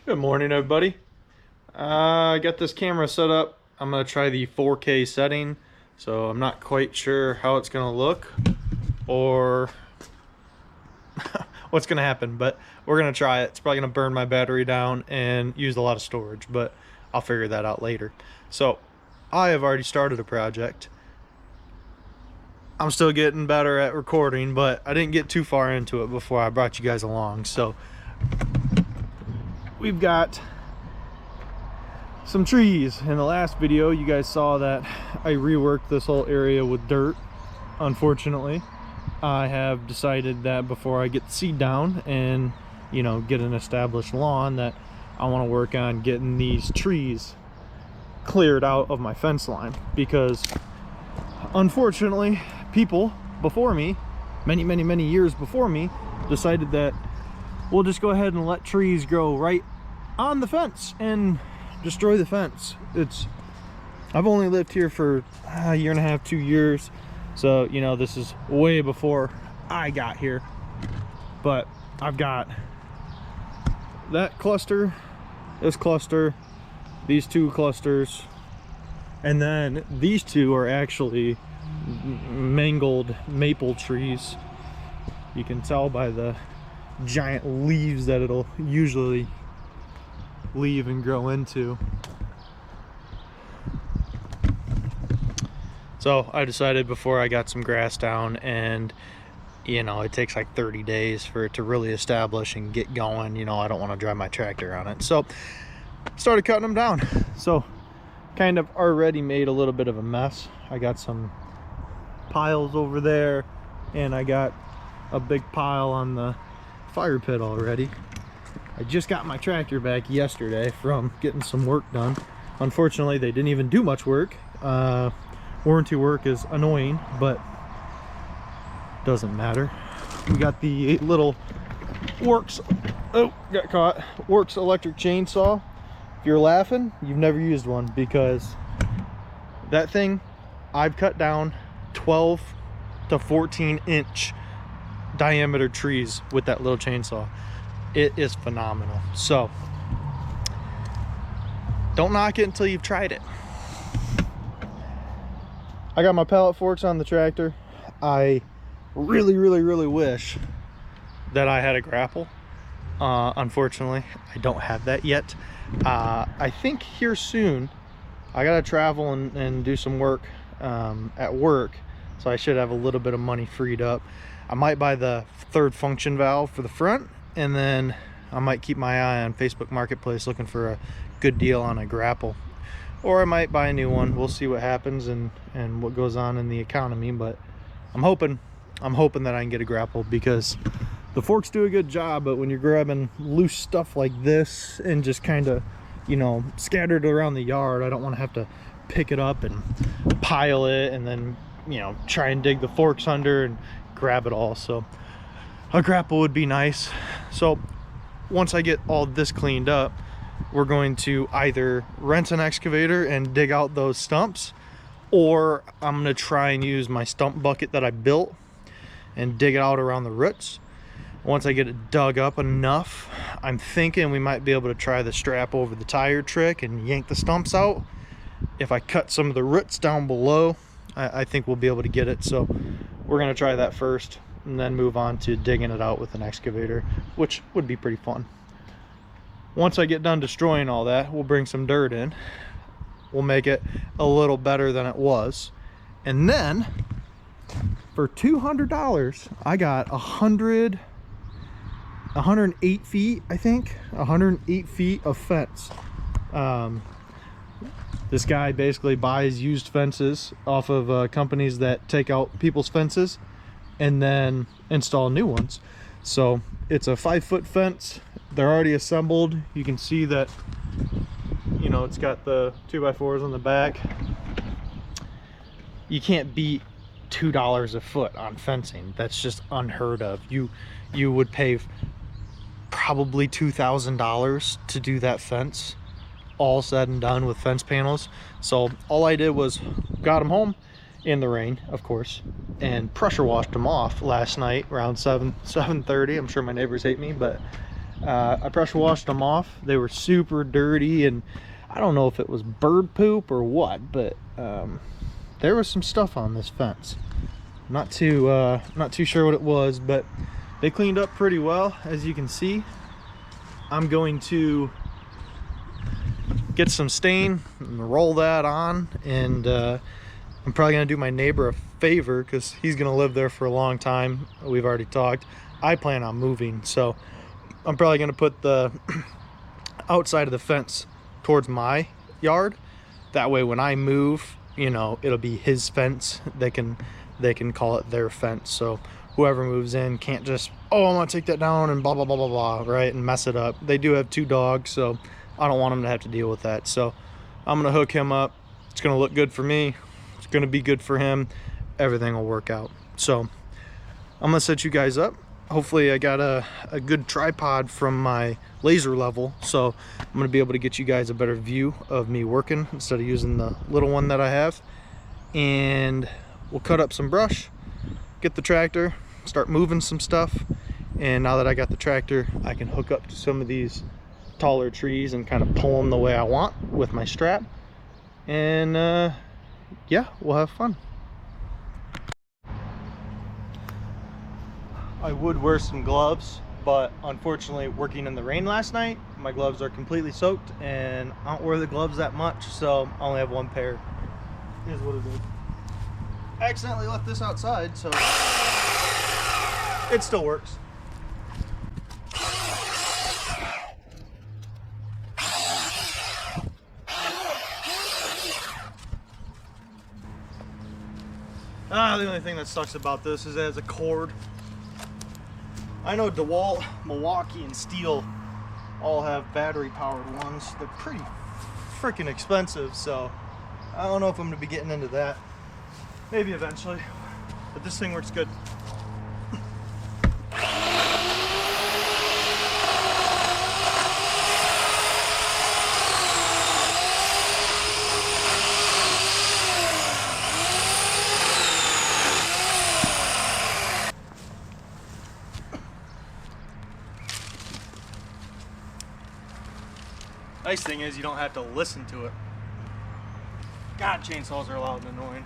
Good morning, everybody. I got this camera set up. I'm gonna try the 4K setting, so I'm not quite sure how it's gonna look or what's gonna happen, but we're gonna try it. It's probably gonna burn my battery down and use a lot of storage, but I'll figure that out later. So I have already started a project. I'm still getting better at recording, but I didn't get too far into it before I brought you guys along. So we've got some trees. In the last video you guys saw that I reworked this whole area with dirt. Unfortunately, I have decided that before I get the seed down and get an established lawn, that I want to work on getting these trees cleared out of my fence line, because unfortunately people before me, many years before me, decided that we'll just go ahead and let trees grow right on the fence and destroy the fence. I've only lived here for a year and a half, 2 years, so this is way before I got here. But I've got that cluster, this cluster, these two clusters, and then these two are actually mangled maple trees. You can tell by the giant leaves that it'll usually leave and grow into. So I decided before I got some grass down, and it takes like 30 days for it to really establish and get going. I don't want to drive my tractor on it, so started cutting them down. So kind of already made a little bit of a mess. I got some piles over there, and I got a big pile on the fire pit already. I just got my tractor back yesterday from getting some work done. Unfortunately, they didn't even do much work. Warranty work is annoying, but doesn't matter. We got the little Works, oh, got caught, Works electric chainsaw. If you're laughing, you've never used one, because that thing, I've cut down 12 to 14 inch diameter trees with that little chainsaw. It is phenomenal. So don't knock it until you've tried it. I got my pallet forks on the tractor. I really wish that I had a grapple. Unfortunately, I don't have that yet. I think here soon I gotta travel and do some work at work, so I should have a little bit of money freed up. I might buy the third function valve for the front, and then I might keep my eye on Facebook Marketplace looking for a good deal on a grapple, or I might buy a new one. We'll see what happens and what goes on in the economy, but I'm hoping that I can get a grapple, because the forks do a good job, but when you're grabbing loose stuff like this and just kind of scattered around the yard, I don't want to have to pick it up and pile it and then try and dig the forks under and grab it all. So a grapple would be nice. So once I get all this cleaned up, we're going to either rent an excavator and dig out those stumps, or I'm going to try and use my stump bucket that I built and dig it out around the roots. Once I get it dug up enough, I'm thinking we might be able to try the strap over the tire trick and yank the stumps out. If I cut some of the roots down below, I think we'll be able to get it. So we're going to try that first, and then move on to digging it out with an excavator, which would be pretty fun. Once I get done destroying all that, we'll bring some dirt in. We'll make it a little better than it was. And then for $200, I got 108 feet, I think, 108 feet of fence. This guy basically buys used fences off of companies that take out people's fences and then install new ones. So it's a 5-foot fence. They're already assembled. You can see that it's got the 2x4s on the back. You can't beat $2 a foot on fencing. That's just unheard of. You would pay probably $2,000 to do that fence, all said and done, with fence panels. So all I did was got them home in the rain, of course, and pressure washed them off last night around 7:30. I'm sure my neighbors hate me, but I pressure washed them off. They were super dirty, and I don't know if it was bird poop or what, but there was some stuff on this fence. Not too sure what it was, but they cleaned up pretty well, as you can see. I'm going to get some stain and roll that on, and I'm probably gonna do my neighbor a favor because he's gonna live there for a long time. We've already talked. I plan on moving, so I'm probably gonna put the outside of the fence towards my yard. That way when I move, you know, it'll be his fence. They can call it their fence, so whoever moves in can't just, oh, I'm gonna take that down and blah blah blah blah blah, right, and mess it up. They do have 2 dogs, so I don't want them to have to deal with that. So I'm gonna hook him up. It's gonna look good for me, it's gonna be good for him, everything will work out. So I'm gonna set you guys up. Hopefully I got a good tripod from my laser level, so I'm gonna be able to get you guys a better view of me working instead of using the little one that I have. And we'll cut up some brush, get the tractor, start moving some stuff. And now that I got the tractor, I can hook up to some of these taller trees and kind of pull them the way I want with my strap. And yeah, we'll have fun. I would wear some gloves, but unfortunately working in the rain last night, my gloves are completely soaked, and I don't wear the gloves that much, so I only have 1 pair. Here's what it is. I accidentally left this outside, so it still works. The only thing that sucks about this is it has a cord. I know DeWalt, Milwaukee, and Steel all have battery powered ones. They're pretty freaking expensive, so I don't know if I'm gonna be getting into that. Maybe eventually, but this thing works good. Nice thing is you don't have to listen to it. God, chainsaws are loud and annoying.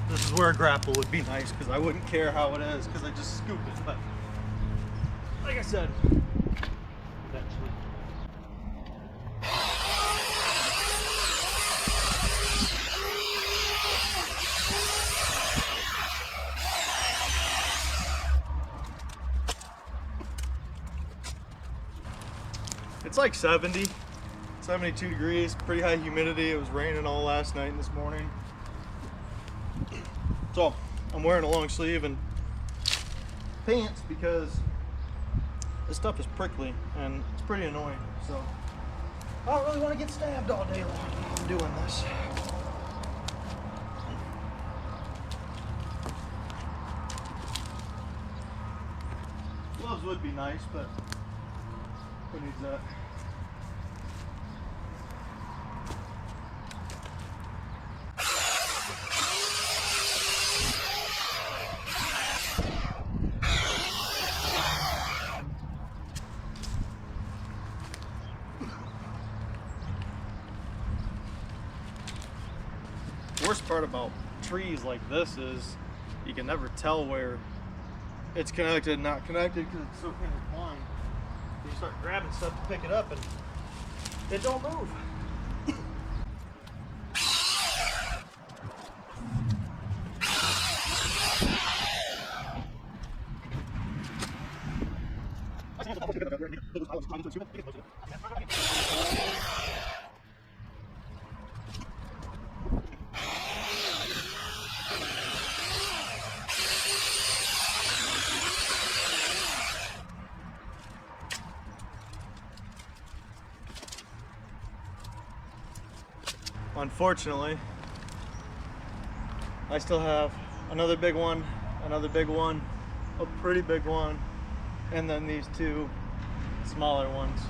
This is where a grapple would be nice, because I wouldn't care how it is, because I just scoop it. But like I said, eventually. It's like 70, 72 degrees, pretty high humidity. It was raining all last night and this morning. So I'm wearing a long sleeve and pants because this stuff is prickly and it's pretty annoying. So I don't really want to get stabbed all day long while I'm doing this. Gloves would be nice, but who needs that? Worst part about trees like this is you can never tell where it's connected and not connected because it's so intertwined. You start grabbing stuff to pick it up and it don't move. Unfortunately, I still have another big one, a pretty big one, and then these 2 smaller ones.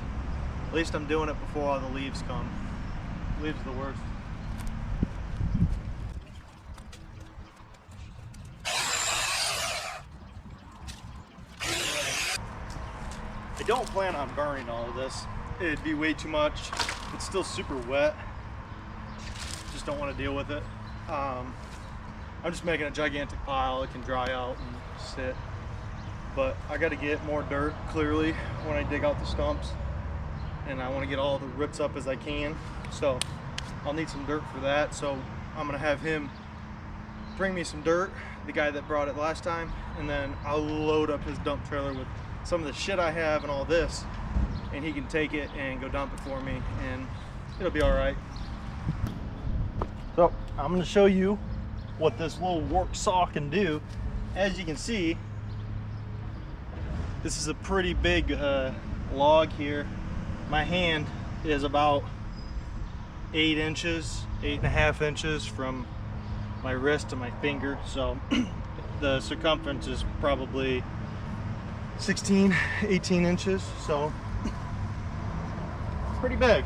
At least I'm doing it before all the leaves come. Leaves are the worst. don't plan on burning all of this. It'd be way too much. It's still super wet. Just don't want to deal with it. I'm just making a gigantic pile. It can dry out and sit. But I got to get more dirt clearly when I dig out the stumps, and I want to get all the roots up as I can. So I'll need some dirt for that. So I'm gonna have him bring me some dirt, the guy that brought it last time, and then I'll load up his dump trailer with some of the shit I have and all this, and he can take it and go dump it for me, and it'll be all right. So I'm gonna show you what this little work saw can do. As you can see, this is a pretty big log here. My hand is about 8 inches, 8.5 inches from my wrist to my finger. So the circumference is probably 16, 18 inches. So pretty big.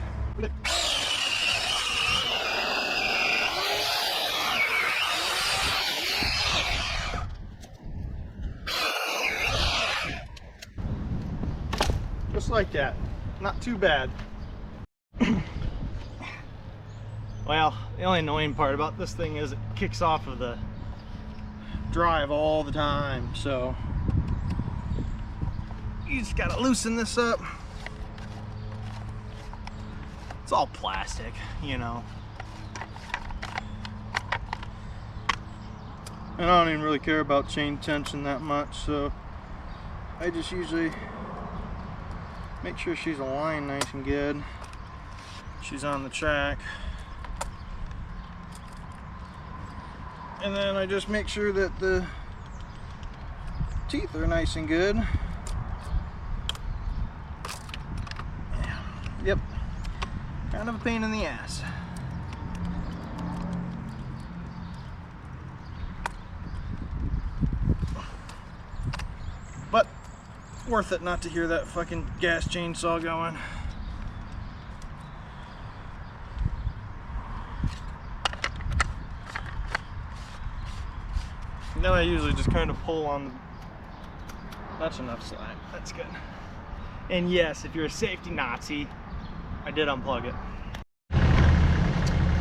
Just like that. Not too bad. Well, the only annoying part about this thing is it kicks off of the drive all the time. So you just gotta loosen this up. It's all plastic, you know. And I don't even really care about chain tension that much, so I just usually make sure she's aligned nice and good. She's on the track. And then I just make sure that the teeth are nice and good. Yep, kind of a pain in the ass. But worth it not to hear that fucking gas chainsaw going. Now I usually just kind of pull on the... That's enough slack. That's good. And yes, if you're a safety Nazi, I did unplug it.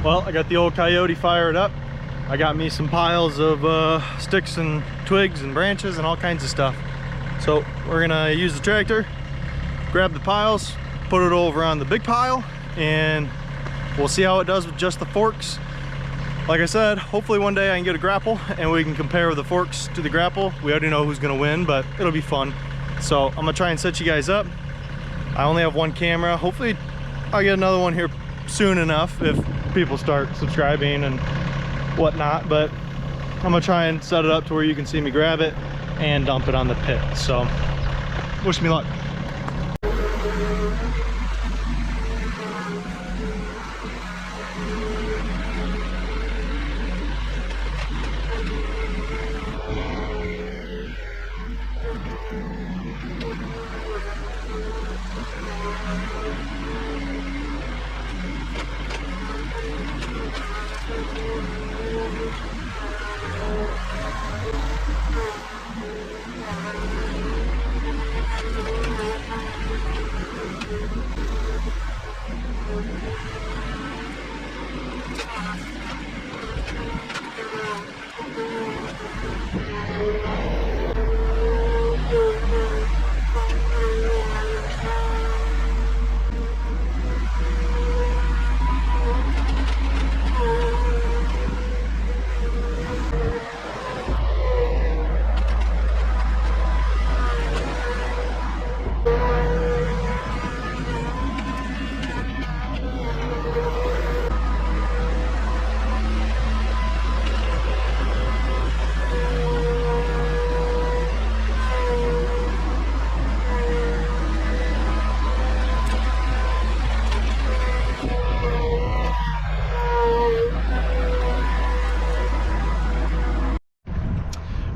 Well, I got the old Kioti fired up. I got me some piles of sticks and twigs and branches and all kinds of stuff. So we're gonna use the tractor, grab the piles, put it over on the big pile, and we'll see how it does with just the forks. Like I said, hopefully one day I can get a grapple and we can compare the forks to the grapple. We already know who's gonna win, but it'll be fun. So I'm gonna try and set you guys up. I only have one camera. Hopefully I'll get another one here soon enough if people start subscribing and whatnot, but I'm gonna try and set it up to where you can see me grab it and dump it on the pit. So wish me luck.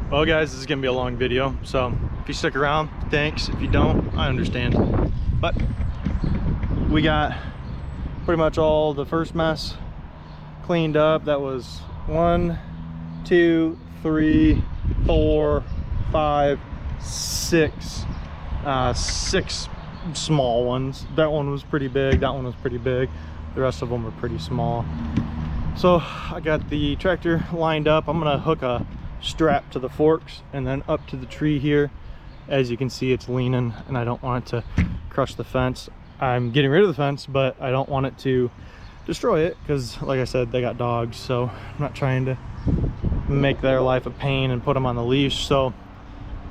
Well guys, this is gonna be a long video, so if you stick around, thanks. If you don't, I understand. But we got pretty much all the first mess cleaned up. That was 1, 2, 3, 4, 5, 6 6 small ones. That one was pretty big, that one was pretty big. The rest of them were pretty small. So I got the tractor lined up. I'm gonna hook a strap to the forks and then up to the tree here. As you can see, it's leaning and I don't want it to crush the fence. I'm getting rid of the fence, but I don't want it to destroy it because, like I said, they got dogs, so I'm not trying to make their life a pain and put them on the leash. So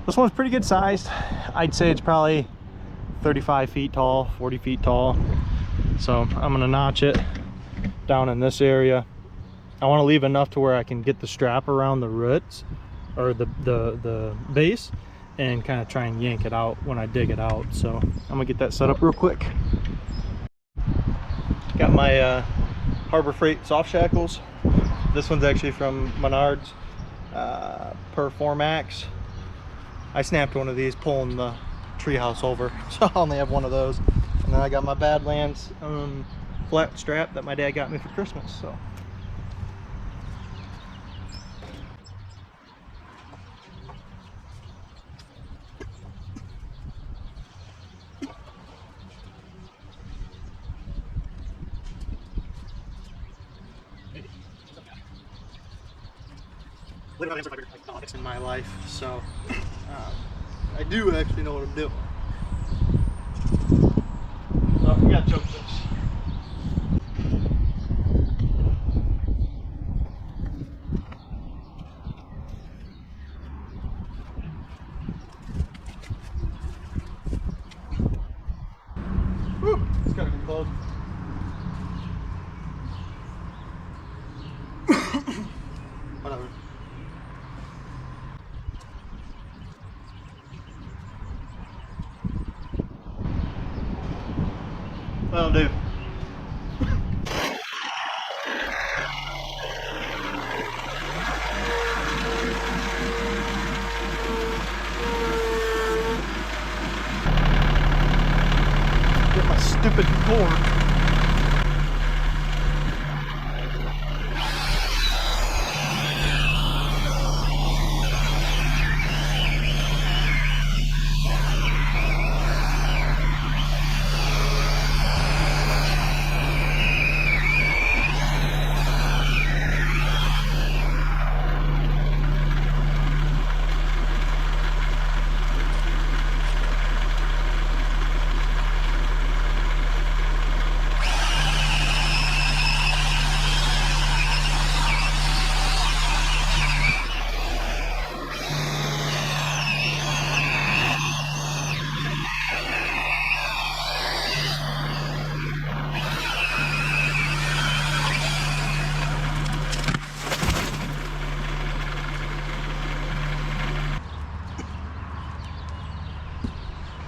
this one's pretty good sized. I'd say it's probably 35 feet tall, 40 feet tall. So I'm gonna notch it down in this area. I want to leave enough to where I can get the strap around the roots or the base and kind of try and yank it out when I dig it out. So I'm gonna get that set up real quick. Got my Harbor Freight soft shackles. This one's actually from Menards, per 4max. I snapped one of these pulling the treehouse over, so I only have one of those. And then I got my Badlands flat strap that my dad got me for Christmas. So it's in my life, so I do actually know what I'm doing. So we gotta choke this. Whew, it's gotta be close. Whatever. That'll do. Get my stupid cord.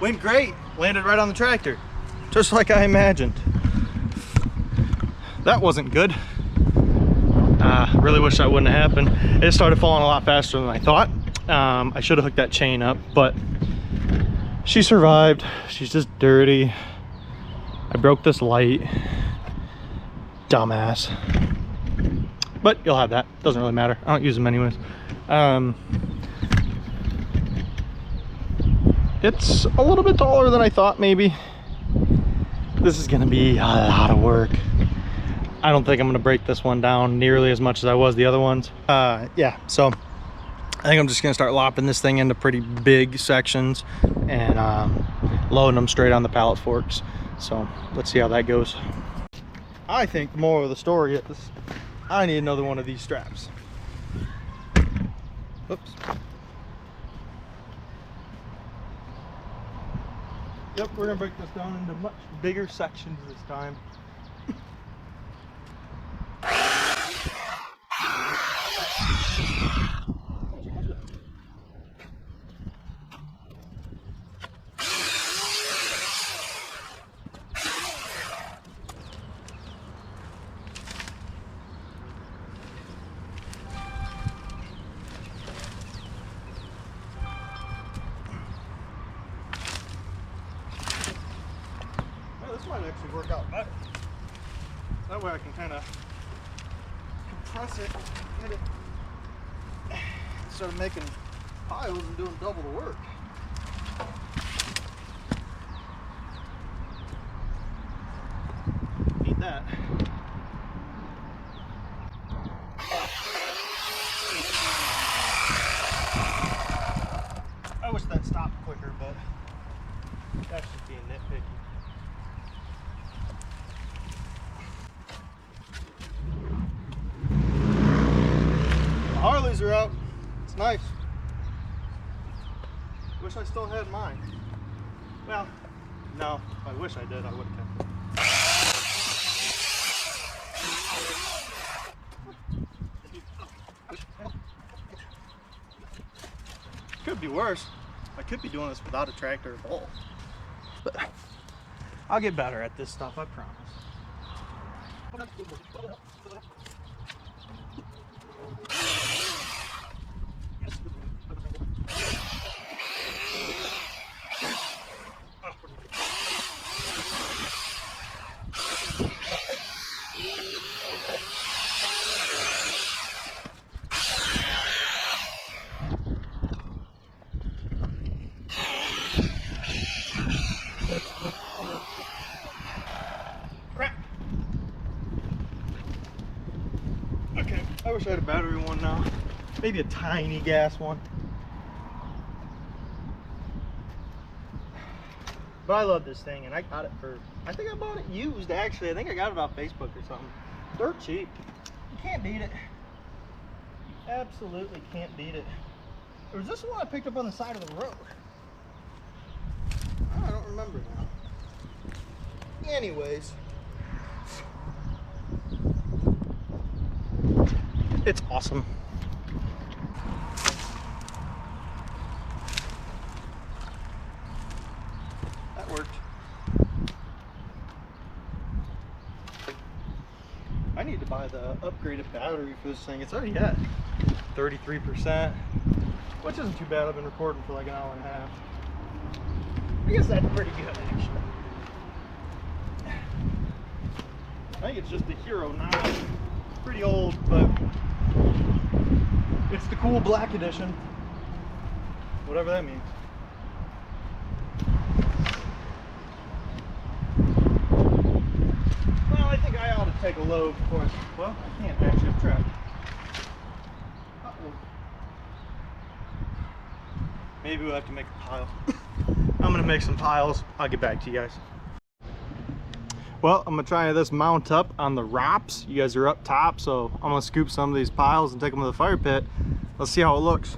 Went great, landed right on the tractor, just like I imagined. That wasn't good. Really wish that wouldn't have happened. It started falling a lot faster than I thought. I should have hooked that chain up, but she survived. She's just dirty. I broke this light. Dumbass. But you'll have that, doesn't really matter. I don't use them anyways. It's a little bit taller than I thought, maybe. This is gonna be a lot of work. I don't think I'm gonna break this one down nearly as much as I was the other ones. Yeah, so I think I'm just gonna start lopping this thing into pretty big sections and loading them straight on the pallet forks. So let's see how that goes. I think the moral of the story is I need another one of these straps. Oops. Yep, we're gonna break this down into much bigger sections this time. This might actually work out better. That way I can kind of compress it, get it, instead of making piles and doing double the work. picky. The Harleys are out. It's nice. Wish I still had mine. Well, no, if I wish I did, I would have kept it. Could be worse. I could be doing this without a tractor at all. But I'll get better at this stuff, I promise. Crap. Okay, I wish I had a battery one now. Maybe a tiny gas one. But I love this thing, and I got it for, I think I bought it used actually. I think I got it off Facebook or something. Dirt cheap. You can't beat it. You absolutely can't beat it. Or was this the one I picked up on the side of the road? I don't remember now. Anyways, it's awesome. That worked. I need to buy the upgraded battery for this thing. It's already at 33%, which isn't too bad. I've been recording for like an hour and a half. I guess that's pretty good, actually. I think it's just the Hero 9. It's pretty old, but it's the cool black edition. Whatever that means. Well, I think I ought to take a load before I... Well, I can't actually trap. Uh-oh. Maybe we'll have to make a pile. I'm gonna make some piles. I'll get back to you guys. Well, I'm gonna try this mount up on the ROPS. You guys are up top, so I'm gonna scoop some of these piles and take them to the fire pit. Let's see how it looks.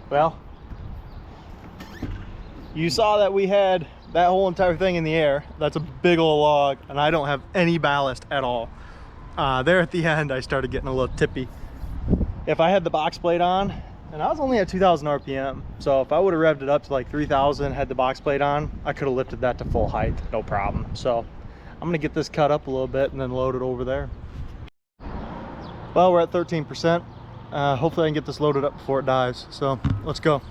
Well, you saw that we had that whole entire thing in the air. That's a big old log, and I don't have any ballast at all. There at the end, I started getting a little tippy. If I had the box plate on, and I was only at 2,000 RPM, so if I would have revved it up to like 3,000, had the box plate on, I could have lifted that to full height, no problem. So I'm gonna get this cut up a little bit and then load it over there. Well, we're at 13%. Hopefully I can get this loaded up before it dies. So let's go.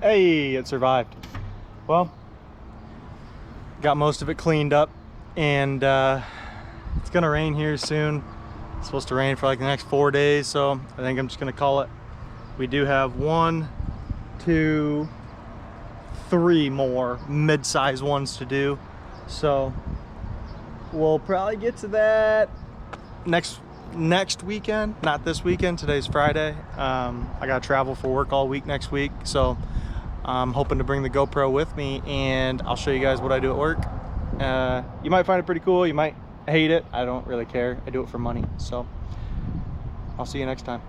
Hey, it survived. Well, got most of it cleaned up, and it's gonna rain here soon. It's supposed to rain for like the next 4 days, so I think I'm just gonna call it. We do have 1, 2, 3 more mid-size ones to do, so we'll probably get to that next weekend, not this weekend. Today's Friday. I gotta travel for work all week next week, so I'm hoping to bring the GoPro with me, and I'll show you guys what I do at work. You might find it pretty cool, you might hate it. I don't really care. I do it for money, so I'll see you next time.